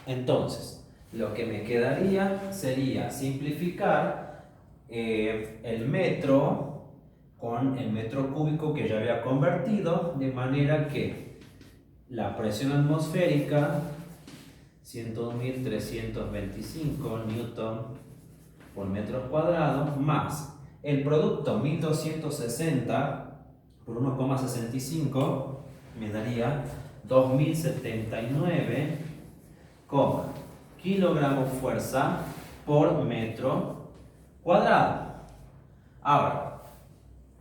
Entonces, lo que me quedaría sería simplificar el metro con el metro cúbico que ya había convertido, de manera que la presión atmosférica 101.325 newton por metro cuadrado más el producto 1260 por 1,65 me daría 2079 kilogramos fuerza por metro cuadrado. Ahora,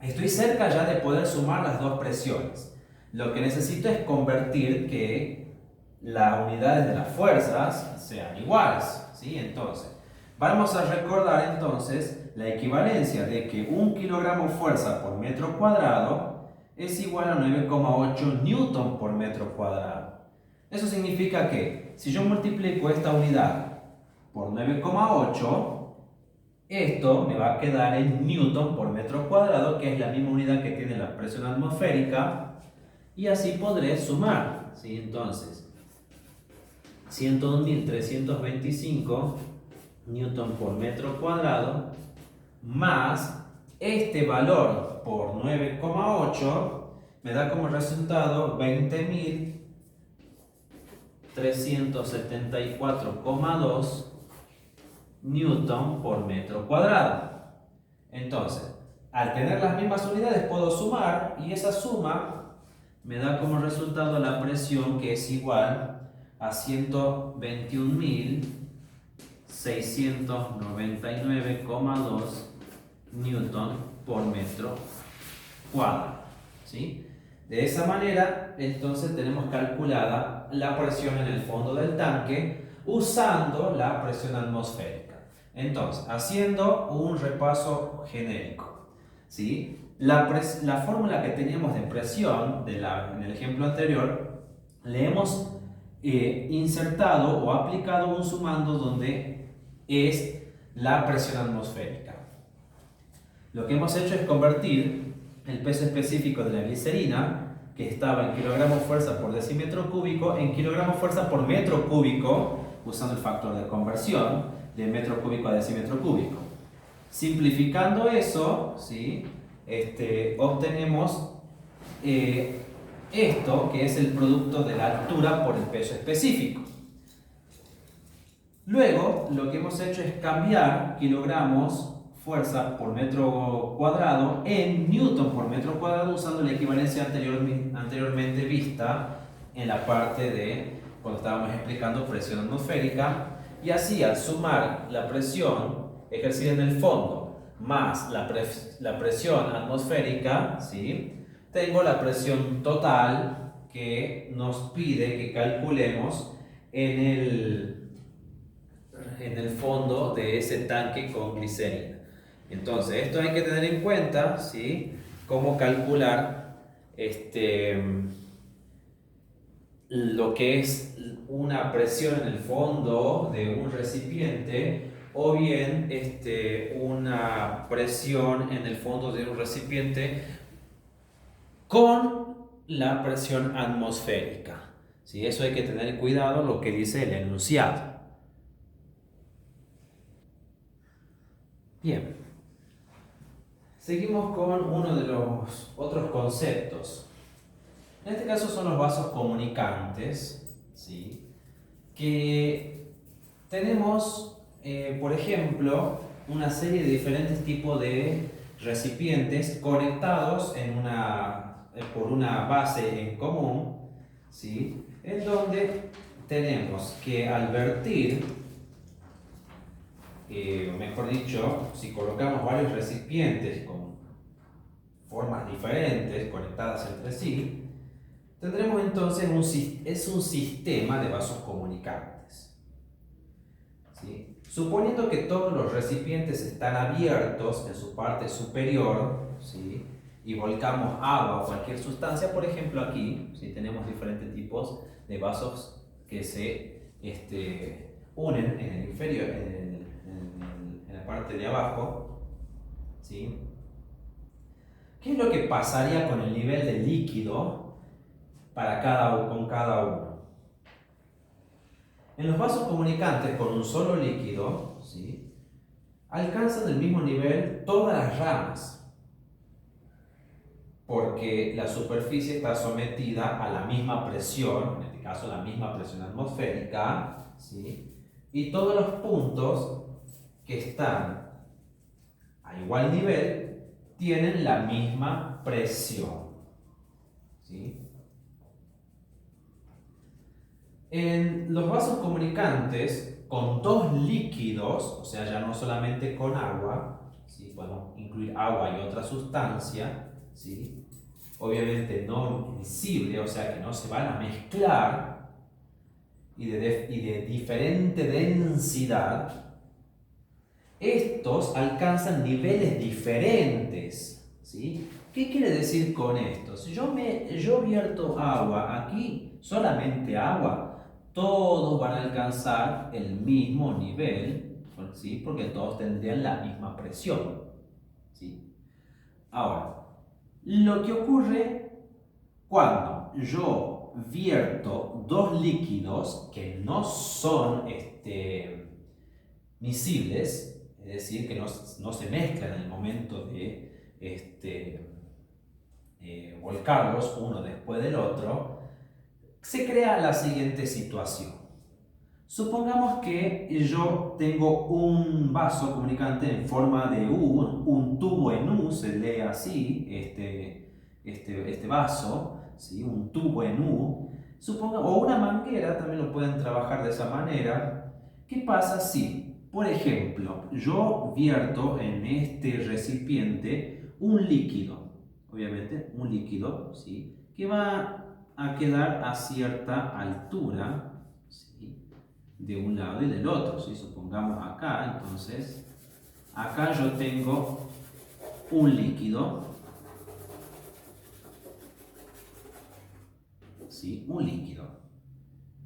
estoy cerca ya de poder sumar las dos presiones. Lo que necesito es convertir que las unidades de las fuerzas sean iguales, ¿sí? Entonces, vamos a recordar entonces la equivalencia de que 1 kilogramo fuerza por metro cuadrado es igual a 9,8 newton por metro cuadrado. Eso significa que si yo multiplico esta unidad por 9,8, esto me va a quedar en newton por metro cuadrado, que es la misma unidad que tiene la presión atmosférica, y así podré sumar, ¿sí? Entonces, 101.325 newton por metro cuadrado más este valor por 9,8 me da como resultado 20.374,2 newton por metro cuadrado. Entonces, al tener las mismas unidades puedo sumar, y esa suma me da como resultado la presión, que es igual a 121.699,2 newton por metro cuadrado, ¿sí? De esa manera, entonces tenemos calculada la presión en el fondo del tanque usando la presión atmosférica. Entonces, haciendo un repaso genérico, ¿sí? La fórmula que teníamos de presión en el ejemplo anterior, le hemos insertado o aplicado un sumando donde es la presión atmosférica. Lo que hemos hecho es convertir el peso específico de la glicerina, que estaba en kilogramos fuerza por decímetro cúbico, en kilogramos fuerza por metro cúbico, usando el factor de conversión de metro cúbico a decímetro cúbico. Simplificando eso, ¿sí? Obtenemos esto, que es el producto de la altura por el peso específico. Luego, lo que hemos hecho es cambiar kilogramos fuerza por metro cuadrado en newton por metro cuadrado, usando la equivalencia anteriormente vista en la parte de cuando estábamos explicando presión atmosférica. Y así, al sumar la presión ejercida en el fondo más la presión atmosférica, ¿sí?, tengo la presión total que nos pide que calculemos en el fondo de ese tanque con glicerina. Entonces, esto hay que tener en cuenta, ¿sí?, cómo calcular lo que es una presión en el fondo de un recipiente, o bien una presión en el fondo de un recipiente con la presión atmosférica, ¿sí? Eso hay que tener cuidado, lo que dice el enunciado. Bien, seguimos con uno de los otros conceptos. En este caso son los vasos comunicantes, ¿sí?, que tenemos, por ejemplo, una serie de diferentes tipos de recipientes conectados por una base en común, ¿sí?, en donde tenemos que, al vertir, mejor dicho, si colocamos varios recipientes con formas diferentes conectadas entre sí, tendremos entonces un sistema de vasos comunicantes, ¿sí? Suponiendo que todos los recipientes están abiertos en su parte superior, ¿sí?, y volcamos agua o cualquier sustancia, por ejemplo aquí, ¿sí?, tenemos diferentes tipos de vasos que se unen en el inferior, en la parte de abajo, ¿sí? ¿Qué es lo que pasaría con el nivel de líquido con cada uno? En los vasos comunicantes con un solo líquido, ¿sí?, alcanzan el mismo nivel todas las ramas, porque la superficie está sometida a la misma presión, en este caso la misma presión atmosférica, ¿sí?, y todos los puntos que están a igual nivel tienen la misma presión, ¿sí? En los vasos comunicantes con dos líquidos, o sea, ya no solamente con agua, ¿sí?, podemos incluir agua y otra sustancia, ¿sí?, obviamente no miscible, o sea que no se van a mezclar, y de diferente densidad, estos alcanzan niveles diferentes, ¿sí? ¿Qué quiere decir con esto? Si yo vierto agua aquí, solamente agua, todos van a alcanzar el mismo nivel, ¿sí?, porque todos tendrían la misma presión, ¿sí? Ahora, lo que ocurre cuando yo vierto dos líquidos que no son miscibles, es decir, que no se mezclan en el momento de volcarlos uno después del otro, se crea la siguiente situación. Supongamos que yo tengo un vaso comunicante en forma de U, un tubo en U, se lee así, este vaso, ¿sí?, un tubo en U, o una manguera, también lo pueden trabajar de esa manera. ¿Qué pasa si, por ejemplo, yo vierto en este recipiente un líquido, obviamente un líquido, ¿sí?, que va a quedar a cierta altura, ¿sí?, de un lado y del otro, ¿sí? Supongamos acá, entonces, acá yo tengo un líquido, ¿sí?, un líquido.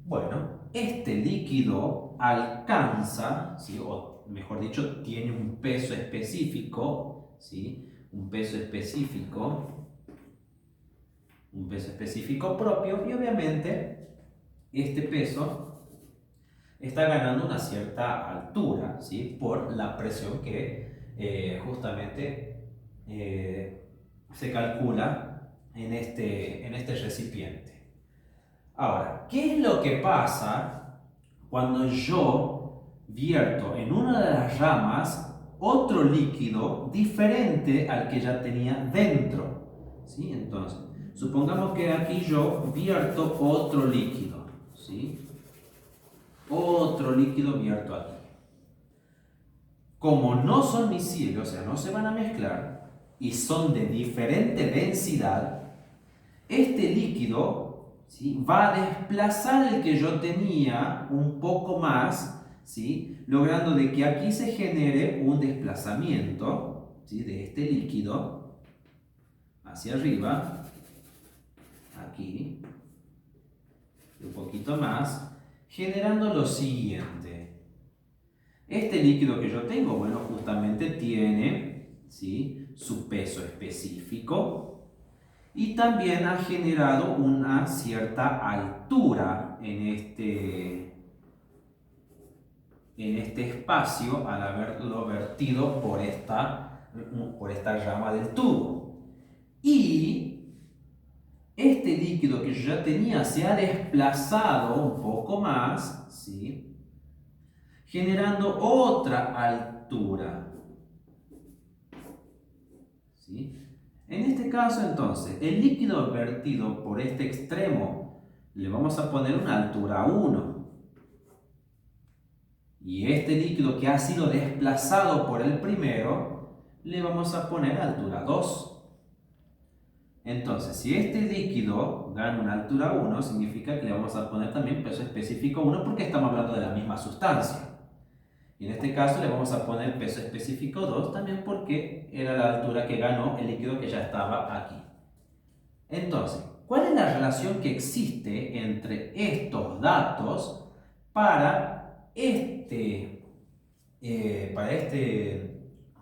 Bueno, este líquido alcanza, ¿sí?, o mejor dicho, tiene un peso específico, ¿sí?, un peso específico propio, y obviamente este peso está ganando una cierta altura, ¿sí?, por la presión que justamente se calcula en este recipiente. Ahora, ¿qué es lo que pasa cuando yo vierto en una de las ramas otro líquido diferente al que ya tenía dentro? ¿Sí? Entonces, supongamos que aquí yo vierto otro líquido, ¿sí? Otro líquido vierto aquí. Como no son miscibles, o sea, no se van a mezclar, y son de diferente densidad, este líquido, ¿sí?, va a desplazar el que yo tenía un poco más, ¿sí?, logrando de que aquí se genere un desplazamiento, ¿sí?, de este líquido hacia arriba, aquí, un poquito más, generando lo siguiente. Este líquido que yo tengo, bueno, justamente tiene, ¿sí?, su peso específico, y también ha generado una cierta altura en este espacio al haberlo vertido por esta rama del tubo. Y este líquido que yo ya tenía se ha desplazado un poco más, ¿sí?, generando otra altura, ¿sí? En este caso, entonces, el líquido vertido por este extremo le vamos a poner una altura 1. Y este líquido que ha sido desplazado por el primero, le vamos a poner altura 2. Entonces, si este líquido gana una altura 1, significa que le vamos a poner también peso específico 1 porque estamos hablando de la misma sustancia. Y en este caso le vamos a poner peso específico 2 también porque era la altura que ganó el líquido que ya estaba aquí. Entonces, ¿cuál es la relación que existe entre estos datos para este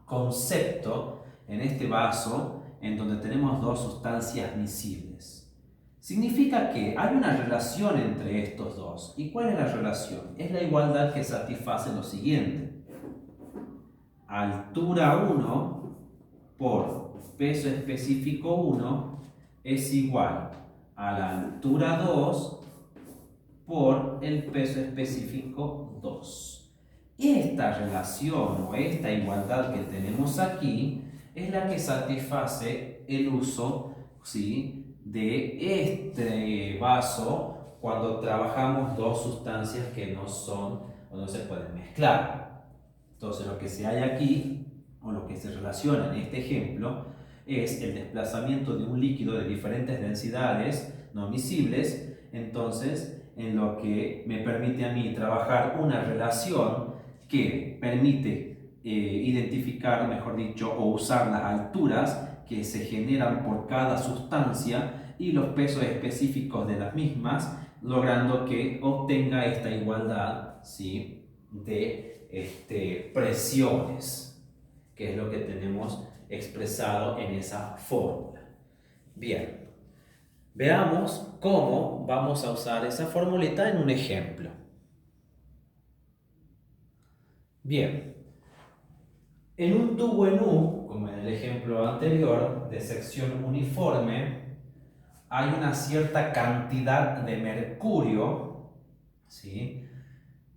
concepto en este vaso en donde tenemos dos sustancias miscibles? Significa que hay una relación entre estos dos. ¿Y cuál es la relación? Es la igualdad que satisface lo siguiente. Altura 1 por peso específico 1 es igual a la altura 2 por el peso específico 2. Esta relación o esta igualdad que tenemos aquí es la que satisface el uso, ¿sí?, de este vaso cuando trabajamos dos sustancias que no son o no se pueden mezclar. Entonces lo que se hay aquí, o lo que se relaciona en este ejemplo, es el desplazamiento de un líquido de diferentes densidades no miscibles, entonces en lo que me permite a mí trabajar una relación que permite identificar, mejor dicho, o usar las alturas que se generan por cada sustancia y los pesos específicos de las mismas, logrando que obtenga esta igualdad, ¿sí?, de presiones, que es lo que tenemos expresado en esa fórmula. Bien, veamos cómo vamos a usar esa formulita en un ejemplo. Bien, en un tubo en U, como en el ejemplo anterior, de sección uniforme, hay una cierta cantidad de mercurio, ¿sí?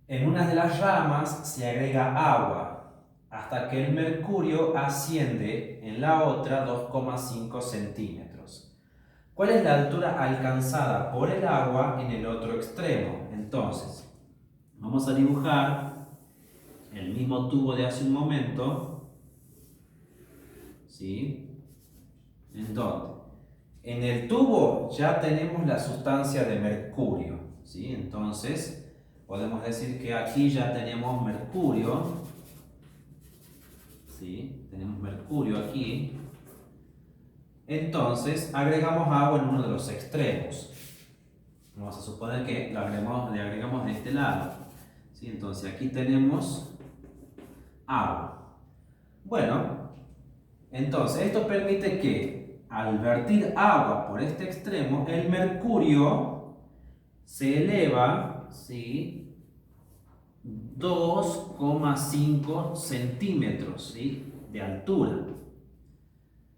En una de las ramas se agrega agua, hasta que el mercurio asciende en la otra 2,5 centímetros. ¿Cuál es la altura alcanzada por el agua en el otro extremo? Entonces, vamos a dibujar el mismo tubo de hace un momento, ¿sí? Entonces, en el tubo ya tenemos la sustancia de mercurio, ¿sí? Entonces, podemos decir que aquí ya tenemos mercurio, ¿sí? Tenemos mercurio aquí. Entonces, agregamos agua en uno de los extremos. Vamos a suponer que le agregamos de este lado, ¿sí? Entonces, aquí tenemos agua. Bueno, entonces esto permite que al vertir agua por este extremo, el mercurio se eleva, ¿sí?, 2,5 centímetros, ¿sí?, de altura.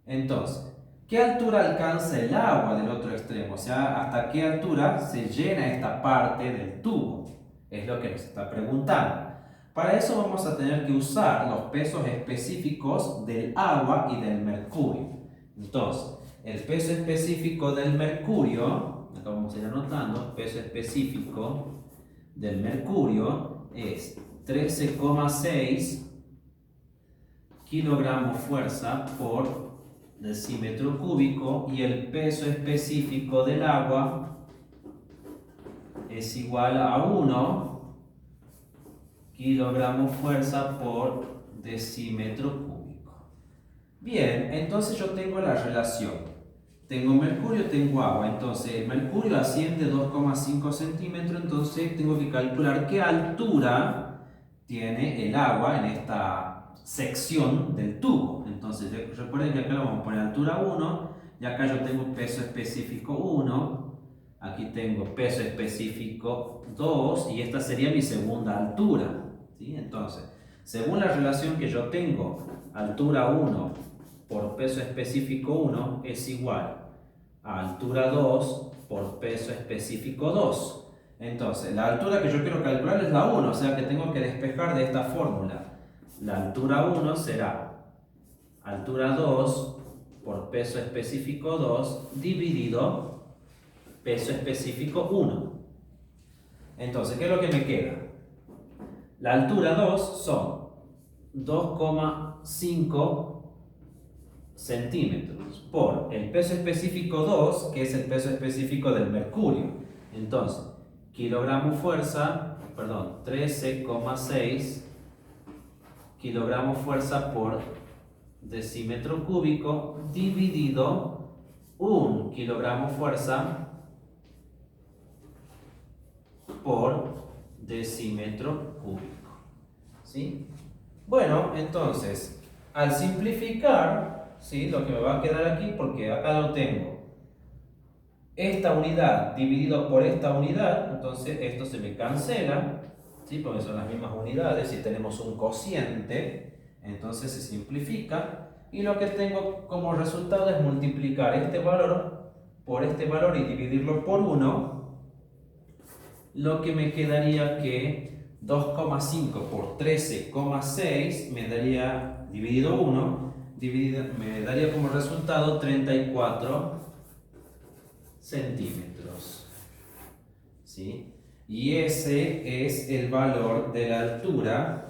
Entonces, ¿qué altura alcanza el agua del otro extremo? O sea, ¿hasta qué altura se llena esta parte del tubo? Es lo que nos está preguntando. Para eso vamos a tener que usar los pesos específicos del agua y del mercurio. Entonces, el peso específico del mercurio, acá vamos a ir anotando, peso específico del mercurio es 13,6 kilogramos fuerza por decímetro cúbico, y el peso específico del agua es igual a 1 kilogramos fuerza por decímetro cúbico. Bien, entonces yo tengo la relación. Tengo mercurio, tengo agua. Entonces el mercurio asciende 2,5 centímetros, entonces tengo que calcular qué altura tiene el agua en esta sección del tubo. Entonces recuerden que acá le vamos a poner altura 1, y acá yo tengo peso específico 1. Aquí tengo peso específico 2 y esta sería mi segunda altura, ¿sí? Entonces, según la relación que yo tengo, altura 1 por peso específico 1 es igual a altura 2 por peso específico 2. Entonces, la altura que yo quiero calcular es la 1, o sea que tengo que despejar de esta fórmula. La altura 1 será altura 2 por peso específico 2 dividido peso específico 1. Entonces, ¿qué es lo que me queda? La altura 2 son 2,5 centímetros por el peso específico 2, que es el peso específico del mercurio. Entonces, kilogramos fuerza, perdón, 13,6 kilogramos fuerza por decímetro cúbico dividido 1 kilogramo fuerza por decímetro cúbico, ¿sí? Bueno, entonces, al simplificar, ¿sí?, lo que me va a quedar aquí, porque acá lo tengo, esta unidad dividido por esta unidad, entonces esto se me cancela, ¿sí? Porque son las mismas unidades y tenemos un cociente, entonces se simplifica y lo que tengo como resultado es multiplicar este valor por este valor y dividirlo por 1, lo que me quedaría que 2,5 por 13,6 me daría, dividido 1, me daría como resultado 34 centímetros, ¿sí? Y ese es el valor de la altura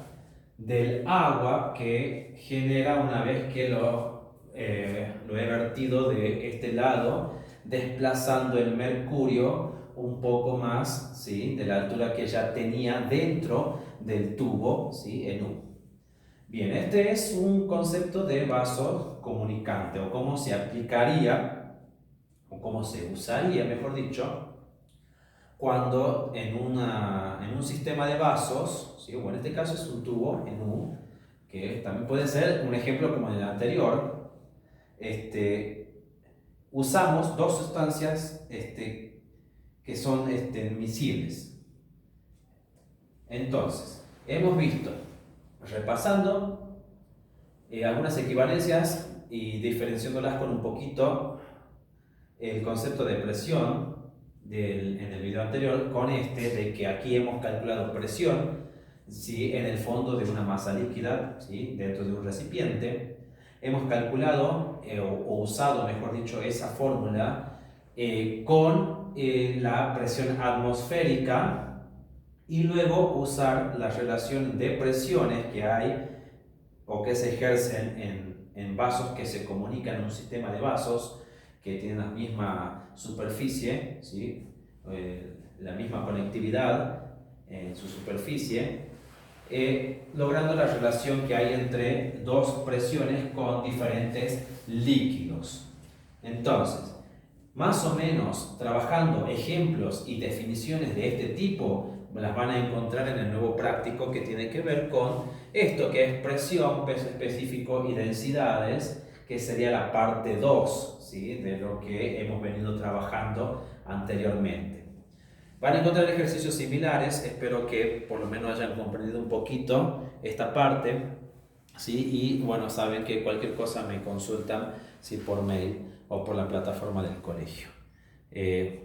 del agua que genera una vez que lo he vertido de este lado, desplazando el mercurio un poco más, ¿sí? De la altura que ya tenía dentro del tubo, ¿sí? En U. Bien, este es un concepto de vaso comunicante, o cómo se aplicaría, o cómo se usaría, mejor dicho, cuando en un sistema de vasos, ¿sí? O en este caso es un tubo en U, que también puede ser un ejemplo como en el anterior, usamos dos sustancias que son miscibles. Entonces, hemos visto, repasando, algunas equivalencias y diferenciándolas con un poquito el concepto de presión en el video anterior con de que aquí hemos calculado presión, ¿sí? En el fondo de una masa líquida, ¿sí? Dentro de un recipiente. Hemos calculado o usado, mejor dicho, esa fórmula con la presión atmosférica y luego usar la relación de presiones que hay o que se ejercen en vasos que se comunican en un sistema de vasos que tienen la misma superficie, ¿sí? La misma conectividad en su superficie, logrando la relación que hay entre dos presiones con diferentes líquidos. Entonces, más o menos trabajando ejemplos y definiciones de este tipo, las van a encontrar en el nuevo práctico que tiene que ver con esto que es presión, peso específico y densidades, que sería la parte 2, ¿sí? De lo que hemos venido trabajando anteriormente. Van a encontrar ejercicios similares, espero que por lo menos hayan comprendido un poquito esta parte, ¿sí? Y bueno, saben que cualquier cosa me consultan, ¿sí? Por mail o por la plataforma del colegio.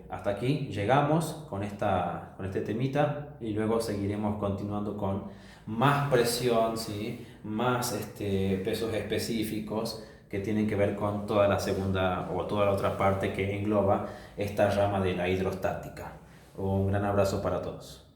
Hasta aquí llegamos con este temita y luego seguiremos continuando con más presión, ¿sí? Más pesos específicos que tienen que ver con toda la segunda o toda la otra parte que engloba esta rama de la hidrostática. Un gran abrazo para todos.